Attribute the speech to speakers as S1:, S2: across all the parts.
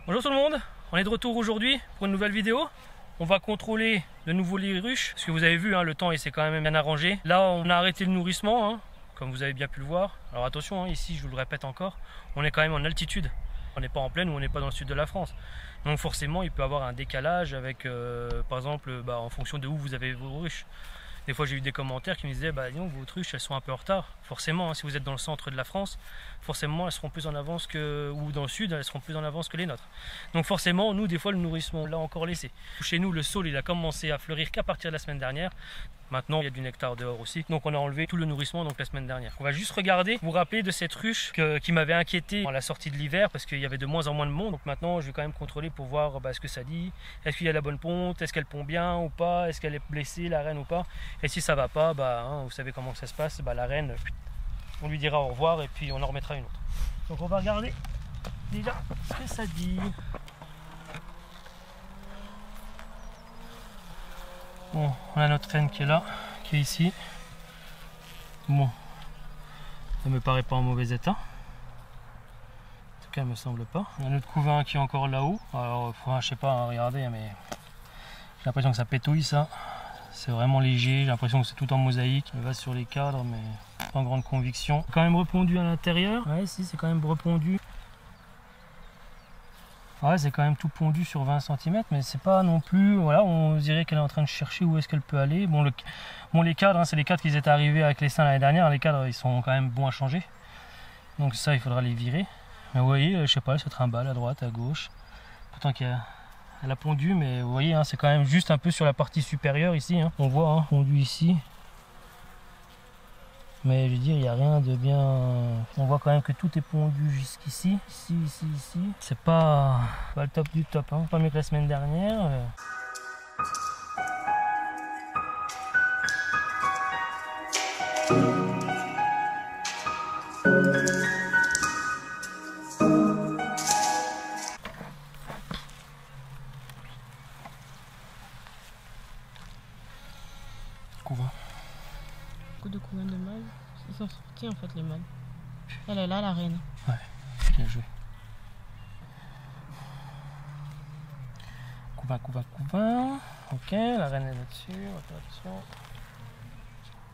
S1: Bonjour tout le monde, on est de retour aujourd'hui pour une nouvelle vidéo. On va contrôler de nouveau les ruches, parce que vous avez vu, le temps il s'est quand même bien arrangé. Là on a arrêté le nourrissement, comme vous avez bien pu le voir. Alors attention, ici je vous le répète encore, on est quand même en altitude. On n'est pas en plaine ou on n'est pas dans le sud de la France. Donc forcément il peut y avoir un décalage avec, par exemple, en fonction de où vous avez vos ruches. Des fois j'ai eu des commentaires qui me disaient disons, vos ruches elles sont un peu en retard. Forcément, si vous êtes dans le centre de la France, forcément elles seront plus en avance que, ou dans le sud, elles seront plus en avance que les nôtres. Donc forcément, nous des fois le nourrissement on l'a encore laissé. Chez nous le saule il a commencé à fleurir qu'à partir de la semaine dernière. Maintenant il y a du nectar dehors aussi. Donc on a enlevé tout le nourrissement donc la semaine dernière. On va juste regarder, vous rappeler de cette ruche qui m'avait inquiété à la sortie de l'hiver parce qu'il y avait de moins en moins de monde. Donc maintenant je vais quand même contrôler pour voir ce que ça dit. Est-ce qu'il y a la bonne ponte? Est-ce qu'elle pond bien ou pas? Est-ce qu'elle est blessée la reine ou pas? Et si ça va pas, vous savez comment ça se passe, la reine, on lui dira au revoir et puis on en remettra une autre. Donc on va regarder déjà ce que ça dit. Bon, on a notre reine qui est là, qui est ici. Bon, ça me paraît pas en mauvais état. En tout cas, elle me semble pas. On a notre couvain qui est encore là-haut. Alors, je sais pas, regardez, mais j'ai l'impression que ça pétouille ça. C'est vraiment léger, j'ai l'impression que c'est tout en mosaïque. Il va sur les cadres, mais sans grande conviction. Quand même repondu à l'intérieur. Ouais, si, c'est quand même repondu. Ouais, c'est quand même tout pondu sur 20 cm, mais c'est pas non plus. Voilà, on dirait qu'elle est en train de chercher où est-ce qu'elle peut aller. Bon, les cadres, c'est les cadres qui étaient arrivés avec les seins l'année dernière. Les cadres, ils sont quand même bons à changer. Donc, ça, il faudra les virer. Mais vous voyez, je sais pas, elle se trimballe à droite, à gauche. Pourtant, elle a pondu, mais vous voyez, c'est quand même juste un peu sur la partie supérieure ici. On voit, pondu ici. Mais je veux dire, il n'y a rien de bien. On voit quand même que tout est pondu jusqu'ici. Ici, ici, ici. C'est pas le top du top. Pas mieux que la semaine dernière. Couvain.
S2: Beaucoup de couvains de mâles. Ils sont sortis en fait les mâles. Elle est là la reine.
S1: Ouais, bien joué. Couvain, couvain, couvain. Ok, la reine est là-dessus. Attention.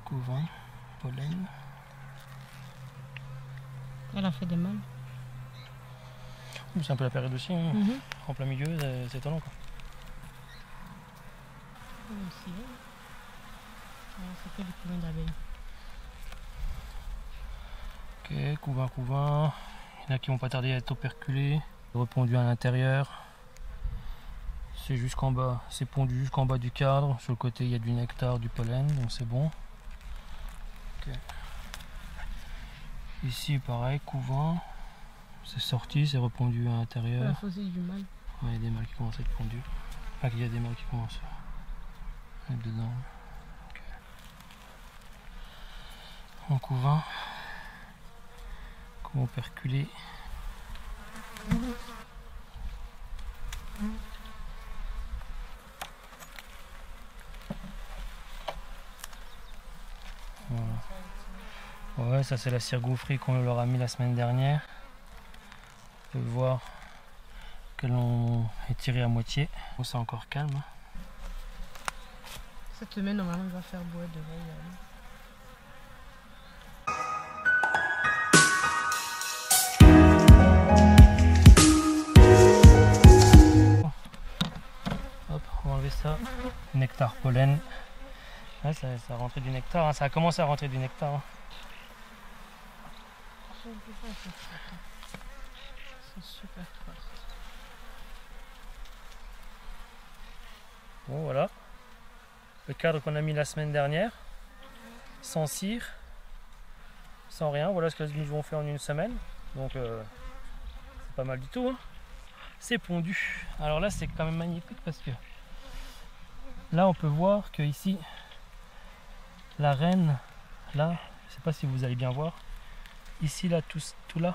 S1: Couvain, pollen.
S2: Elle a fait des mâles.
S1: C'est un peu la période aussi. En plein milieu, c'est étonnant quoi.
S2: Aussi, c'est que des couvains d'abeilles.
S1: Ok, couvain, couvain. Il y en a qui vont pas tarder à être operculés. Repondu à l'intérieur. C'est jusqu'en bas, c'est pondu jusqu'en bas du cadre. Sur le côté, il y a du nectar, du pollen, donc c'est bon. Okay. Ici, pareil, couvain. C'est sorti, c'est repondu à l'intérieur.
S2: La fossile du mâle.
S1: Ouais, il y a des mâles qui commencent à être pondus. Enfin, il y a des mâles qui commencent à être dedans. Okay. En couvain. Comment perculer. Voilà. Ouais, ça c'est la cire gaufrée qu'on leur a mis la semaine dernière. On peut voir qu'elles ont étiré à moitié. Bon, c'est encore calme.
S2: Cette semaine, normalement, il va faire beau devant.
S1: Hop, on va enlever ça. Nectar, pollen. Ouais, ça a rentré du nectar, ça a commencé à rentrer du nectar.
S2: C'est super fort.
S1: Bon, voilà. Le cadre qu'on a mis la semaine dernière. Sans cire. Sans rien. Voilà ce qu'ils nous ont fait en une semaine. Donc, c'est pas mal du tout. C'est pondu. Alors là, c'est quand même magnifique parce que là, on peut voir que ici, la reine, là, je sais pas si vous allez bien voir, ici, là, tout là,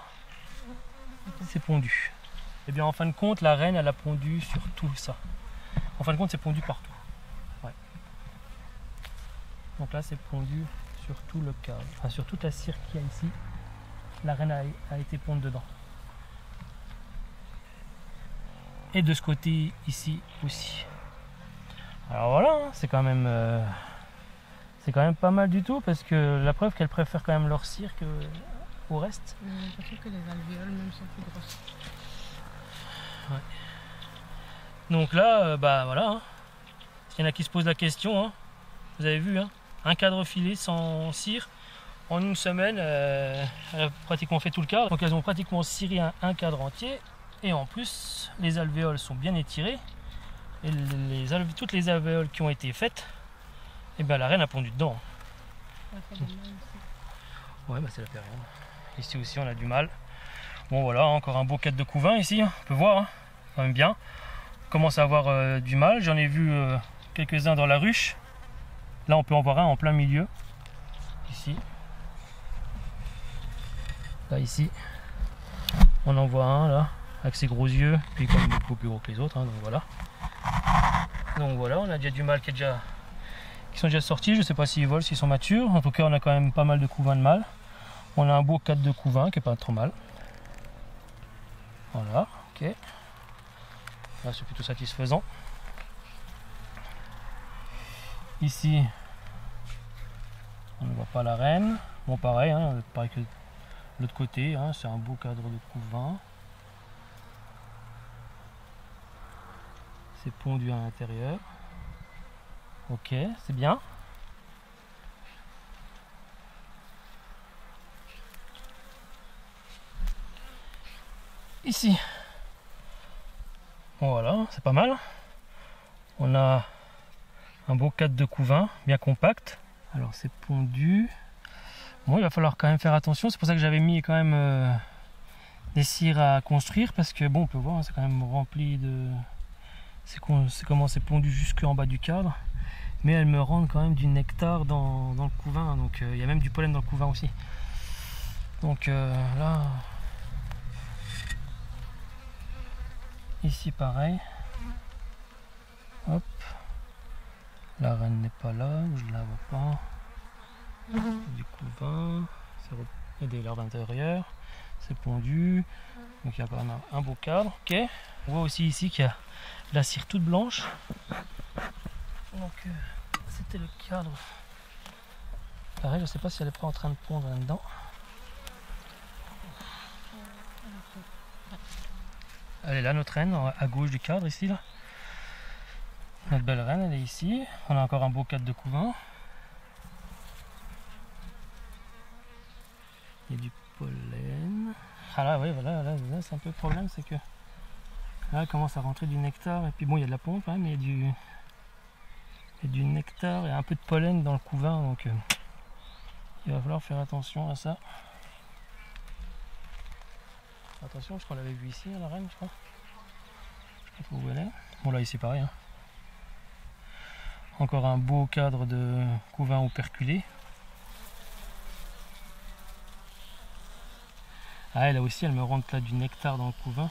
S1: c'est pondu. Et bien, en fin de compte, la reine, elle a pondu sur tout ça. En fin de compte, c'est pondu partout. Ouais. Donc là, c'est pondu sur tout le cadre, enfin sur toute la cire qu'il y a ici. La reine a été pondue dedans. et de ce côté ici aussi. Alors voilà, hein, c'est quand même pas mal du tout, parce que la preuve qu'elles préfèrent quand même leur cire au reste.
S2: J'ai l'impression que les alvéoles même sont plus grosses.
S1: Ouais. Donc là, bah voilà, hein. Il y en a qui se posent la question, hein. Vous avez vu, hein, un cadre filé sans cire. En une semaine, elle a pratiquement fait tout le cadre. Donc elles ont pratiquement ciré un cadre entier. Et en plus, les alvéoles sont bien étirées. Et toutes les alvéoles qui ont été faites, et ben la reine a pondu dedans. Ouais, bah c'est la période. Ici aussi on a du mal. Bon voilà, encore un beau cadre de couvain ici, on peut voir, hein, quand même bien. On commence à avoir du mal. J'en ai vu quelques-uns dans la ruche. Là on peut en voir un en plein milieu. Ici. Là ici. On en voit un là, avec ses gros yeux, puis quand même beaucoup plus gros que les autres, hein, donc voilà. Donc voilà, on a déjà du mâle qui sont déjà sortis. Je sais pas s'ils volent, s'ils sont matures. En tout cas, on a quand même pas mal de couvains de mâles. On a un beau cadre de couvain qui est pas trop mal. Voilà, ok. Là, c'est plutôt satisfaisant. Ici, on ne voit pas la reine. Bon, pareil, hein, pareil que de l'autre côté, hein, c'est un beau cadre de couvain. C'est pondu à l'intérieur. Ok, c'est bien. Ici. Bon, voilà, c'est pas mal. On a un beau cadre de couvain, bien compact. Alors c'est pondu. Bon, il va falloir quand même faire attention. C'est pour ça que j'avais mis quand même des cires à construire. Parce que bon, on peut voir, hein, c'est quand même rempli de... C'est comment c'est pondu jusqu'en bas du cadre, mais elles me rendent quand même du nectar dans le couvain, donc il y a même du pollen dans le couvain aussi. Donc là, ici pareil. Hop, la reine n'est pas là, je la vois pas. Du couvain, il y a des larves d'intérieur, c'est pondu, donc il y a quand même un beau cadre. Ok, on voit aussi ici qu'il y a la cire toute blanche. Donc c'était le cadre. Pareil, je sais pas si elle est pas en train de pondre là-dedans. Elle est là, notre reine, à gauche du cadre ici là. Notre belle reine, elle est ici. On a encore un beau cadre de couvain. Il y a du pollen. Ah là, oui, voilà, là c'est un peu le problème, c'est que là, elle commence à rentrer du nectar, et puis bon, il y a de la pompe, hein, mais il y a du nectar et un peu de pollen dans le couvain, donc il va falloir faire attention à ça. Attention, parce qu'on l'avait vu ici, la reine, je crois. Je sais pas où elle est. Bon, là, ici, pareil. Hein. Encore un beau cadre de couvain operculé. Ah, elle aussi, elle me rentre là du nectar dans le couvain.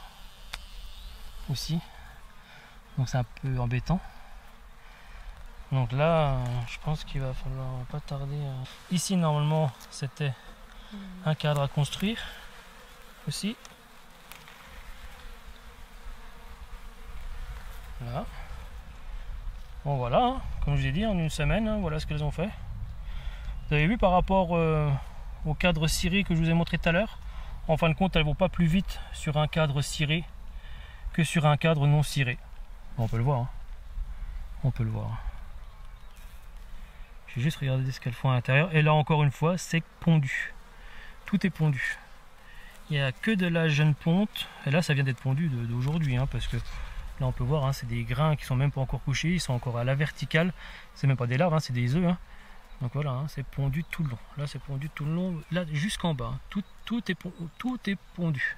S1: Aussi. Donc, c'est un peu embêtant. Donc là, je pense qu'il va falloir pas tarder. Ici, normalement, c'était un cadre à construire. Aussi. Là. Bon voilà, hein, comme je vous ai dit, en une semaine, hein, voilà ce qu'elles ont fait. Vous avez vu par rapport au cadre ciré que je vous ai montré tout à l'heure, en fin de compte, elles vont pas plus vite sur un cadre ciré que sur un cadre non ciré. Bon, on peut le voir. Hein. On peut le voir. Je vais juste regarder ce qu'elles font à l'intérieur. Et là, encore une fois, c'est pondu. Tout est pondu. Il n'y a que de la jeune ponte. Et là, ça vient d'être pondu d'aujourd'hui, hein, parce que là, on peut voir, hein, c'est des grains qui sont même pas encore couchés, ils sont encore à la verticale. C'est même pas des larves, hein, c'est des œufs. Hein. Donc voilà, hein, c'est pondu tout le long. Là, c'est pondu tout le long, là jusqu'en bas. Hein. Tout est pondu.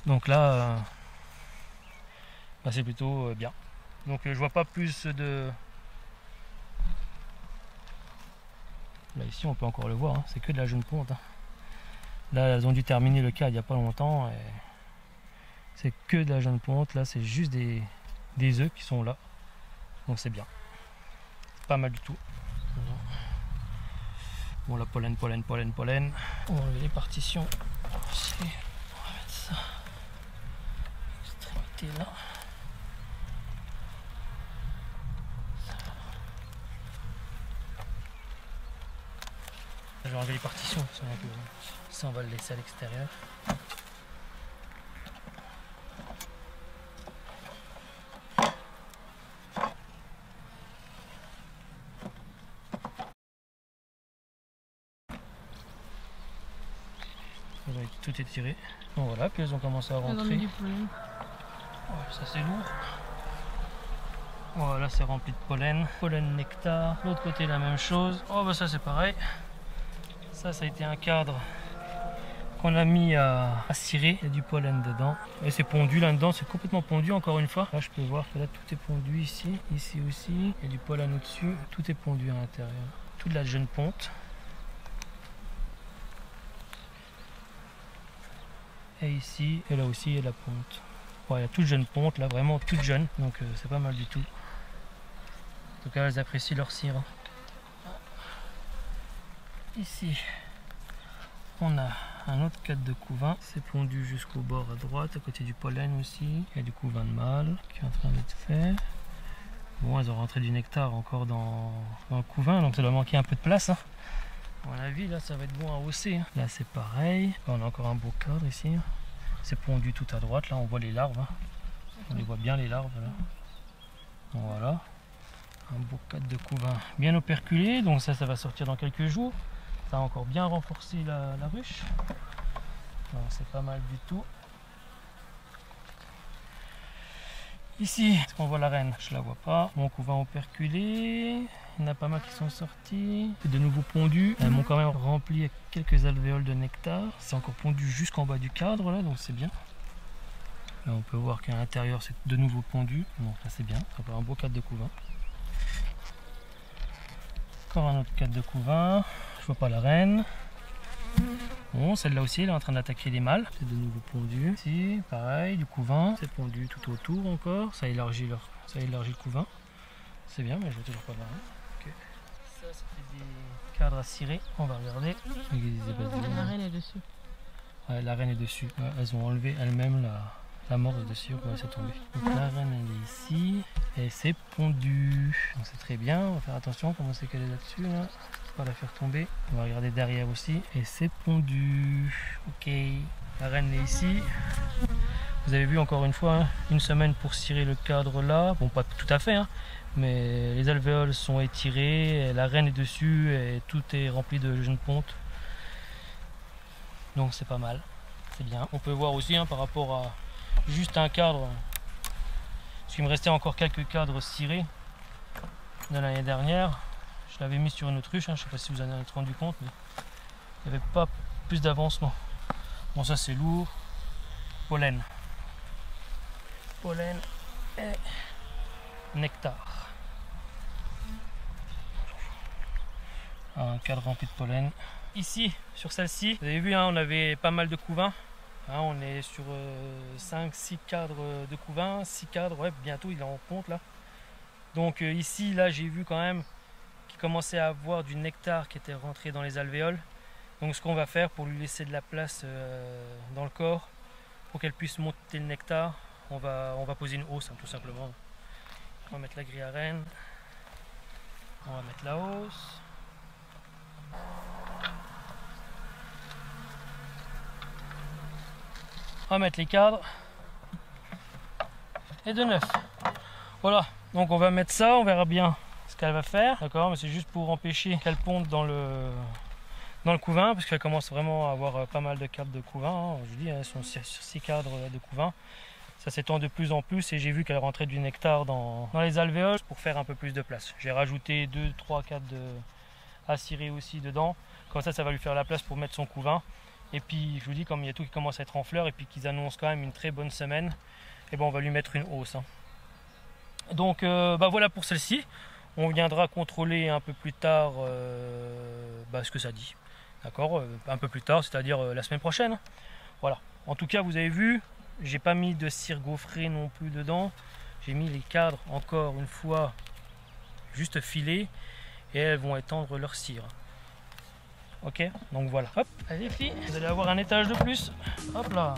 S1: Donc là, bah, c'est plutôt bien. Donc je vois pas plus de... Là ici, on peut encore le voir, hein, c'est que de la jeune ponte. Hein. Là, elles ont dû terminer le cadre il n'y a pas longtemps. Et... c'est que de la jeune ponte, là c'est juste des œufs qui sont là. Donc c'est bien. C'est pas mal du tout. Bon la pollen. On va enlever les partitions. On va mettre ça. côté là. Je vais enlever les partitions, ça on va le laisser à l'extérieur. Tout est tiré. Donc voilà, puis elles ont commencé à rentrer. Ouais, ça c'est lourd. Voilà, c'est rempli de pollen. Pollen nectar. L'autre côté la même chose. Oh bah ça c'est pareil. Ça a été un cadre qu'on a mis à cirer. Il y a du pollen dedans. Et c'est pondu là-dedans, c'est complètement pondu encore une fois. Là je peux voir que là tout est pondu ici. Ici aussi. Il y a du pollen au-dessus. Tout est pondu à l'intérieur. Toute la jeune ponte. Et ici, et là aussi, il y a la ponte. Ouais, il y a toute jeune ponte, là, vraiment toute jeune. Donc c'est pas mal du tout. En tout cas, elles apprécient leur cire. Ici, on a un autre cadre de couvain. C'est pondu jusqu'au bord à droite, à côté du pollen aussi. Il y a du couvain de mâle qui est en train d'être fait. Bon, elles ont rentré du nectar encore dans le couvain, donc ça doit manquer un peu de place. Hein. À mon avis, là, ça va être bon à hausser. Hein. Là, c'est pareil. Là, on a encore un beau cadre ici. C'est pondu tout à droite. Là, on voit les larves. Hein. On les voit bien, les larves. Là. Bon, voilà. Un beau cadre de couvain bien operculé. Donc ça va sortir dans quelques jours. Ça a encore bien renforcé la ruche. Donc c'est pas mal du tout. Ici, est-ce qu'on voit la reine? Je la vois pas. Mon couvain operculé. Il y en a pas mal qui sont sortis. C'est de nouveau pondu. Elles m'ont quand même rempli quelques alvéoles de nectar. C'est encore pondu jusqu'en bas du cadre là, donc c'est bien. Là on peut voir qu'à l'intérieur c'est de nouveau pondu. Donc là c'est bien. Encore un beau cadre de couvain. Encore un autre cadre de couvain. Je vois pas la reine. Bon, celle-là aussi elle est en train d'attaquer les mâles. C'est de nouveau pondu. Ici, pareil, du couvain. C'est pondu tout autour encore. Ça élargit le couvain. C'est bien, mais je vois toujours pas la reine. Okay. Ça, c'était des cadres à cirer. On va regarder.
S2: La reine est dessus.
S1: Ouais, la reine est dessus. Ouais, elles ont enlevé elles-mêmes la morse dessus. Ouais, c'est tombé. Donc la reine, elle est ici. Et c'est pondu. Donc c'est très bien. On va faire attention comment c'est qu'elle est là-dessus. Là. Pas la faire tomber. On va regarder derrière aussi. Et c'est pondu. Ok. La reine est ici. Vous avez vu encore une fois, hein, une semaine pour cirer le cadre là. Bon, pas tout à fait, hein, mais les alvéoles sont étirées, la reine est dessus et tout est rempli de jeunes pontes. Donc c'est pas mal, c'est bien. On peut voir aussi hein, par rapport à juste un cadre, parce qu'il me restait encore quelques cadres cirés de l'année dernière. Je l'avais mis sur une autruche, hein, je sais pas si vous en avez rendu compte, mais il n'y avait pas plus d'avancement. Bon, ça c'est lourd. Pollen. Pollen et nectar. Un cadre rempli de pollen. Ici, sur celle-ci, vous avez vu, hein, on avait pas mal de couvains. Hein, on est sur 5-6 cadres de couvains. 6 cadres, ouais, bientôt il est en ponte là. Donc ici, là, j'ai vu quand même qu'il commençait à avoir du nectar qui était rentré dans les alvéoles. Donc ce qu'on va faire pour lui laisser de la place dans le corps, pour qu'elle puisse monter le nectar, on va poser une hausse hein, tout simplement. On va mettre la grille à reine, on va mettre la hausse. On va mettre les cadres et de neuf. Voilà, donc on va mettre ça, on verra bien ce qu'elle va faire, d'accord, mais c'est juste pour empêcher qu'elle ponde dans le couvain, parce qu'elle commence vraiment à avoir pas mal de cadres de couvain, hein. Je vous dis, elles sont sur 6 cadres de couvain. Ça s'étend de plus en plus et j'ai vu qu'elle rentrait du nectar dans les alvéoles pour faire un peu plus de place. J'ai rajouté 2, 3 cadres à cirer aussi dedans. Comme ça va lui faire la place pour mettre son couvain. Et puis je vous dis, comme il y a tout qui commence à être en fleurs et puis qu'ils annoncent quand même une très bonne semaine, et ben on va lui mettre une hausse. Hein. Donc voilà pour celle-ci. On viendra contrôler un peu plus tard ce que ça dit. D'accord, un peu plus tard, c'est-à-dire la semaine prochaine. Voilà. En tout cas, vous avez vu, j'ai pas mis de cire gaufrée non plus dedans. J'ai mis les cadres encore une fois juste filés et elles vont étendre leur cire. Ok, donc voilà. Hop, allez filles, vous allez avoir un étage de plus. Hop là.